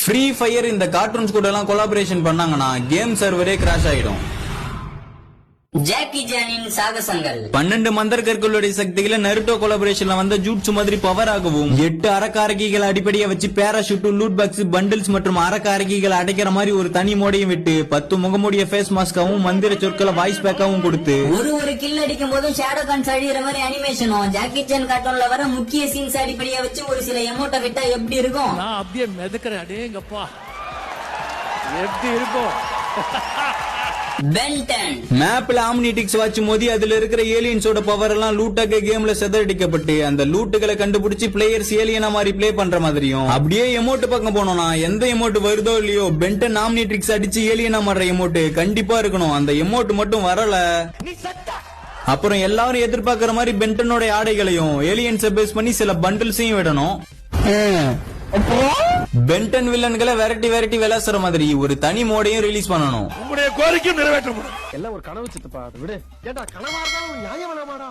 Free fire இந்த cartoons கூட எல்லாம் கொலாபரேஷன் பண்ணாங்கன்னா கேம் சர்வரே கிராஷ் ஆயிடும். ஜாக்கி சானின் சாகசங்கள் 12 மந்தர்கர்களுடைய சக்திகளை நருட்டோ கொலாபரேஷன்ல வந்த ஜூட்சு மாதிரி பவர் ஆகவும் 8 அரக்க அரக்கிகளை அடிப்படையா வச்சு பேராஷூட், லூட் பாக்ஸ், பண்டில்ஸ் மற்றும் அரக்க அரக்கிகளை அடைக்கிற மாதிரி ஒரு தனி மோடையும் விட்டு 10 முகமூடிய ஃபேஸ் மாஸ்காவும் மந்திர சொற்களை வாய்ஸ் பேக்காவும் கொடுத்து ஒரு கில் அடிக்கும் போதும் ஷேடோ கன்ஸ் அடிக்கிற மாதிரி அனிமேஷனும் ஜாக்கி சான் கார்ட்டூன்ல வர முக்கிய சீன்ஸ் அடிப்படையா வச்சு ஒரு சில எமோட்டை விட்டா எப்படி இருக்கும்? நான் அப்படியே மிதக்கிறேன். அடேங்கப்பா எப்படி இருக்கும்? பென்டன் மேப்ல ஆம்னிடிக்ஸ் வாட்ச் மோதி அதுல இருக்கிற ஏலியன்ஸோட பவர் எல்லாம் லூட்டாக கேம்ல செதறடிக்கப்பட்டு அந்த லூட்டுகளை கண்டுபிடிச்சு பிளேயர்ஸ் ஏலியனா மாதிரி பிளே பண்ற மாதிரியும். அப்படியே எமோட் பக்கம் போனோம்னா எந்த எமோட் வருதோ இல்லையோ பென்டன் ஆம்னிடிக்ஸ் அடிச்சு ஏலியனா மாற எமோட் கண்டிப்பா இருக்கணும். அந்த எமோட் மட்டும் வரல. அப்புறம் எல்லாரும் எதிர்பார்க்கிற மாதிரி பென்டனோட ஆடைகளையும் ஏலியன்ஸை பேஸ் பண்ணி சில பண்டில்ஸையும் விடணும். பென்டன் வில்லன்களை விரட்டி விளாசுற மாதிரி ஒரு தனி மோடையும் ரிலீஸ் பண்ணணும். உங்களுடைய கோரிக்கையும் நிறைவேற்றப்படும். எல்லாம் ஒரு கனவு சித்தப்பா, விடு. ஏண்டா கனவா இருந்தாலும் நியாயம் வேணாமாடா?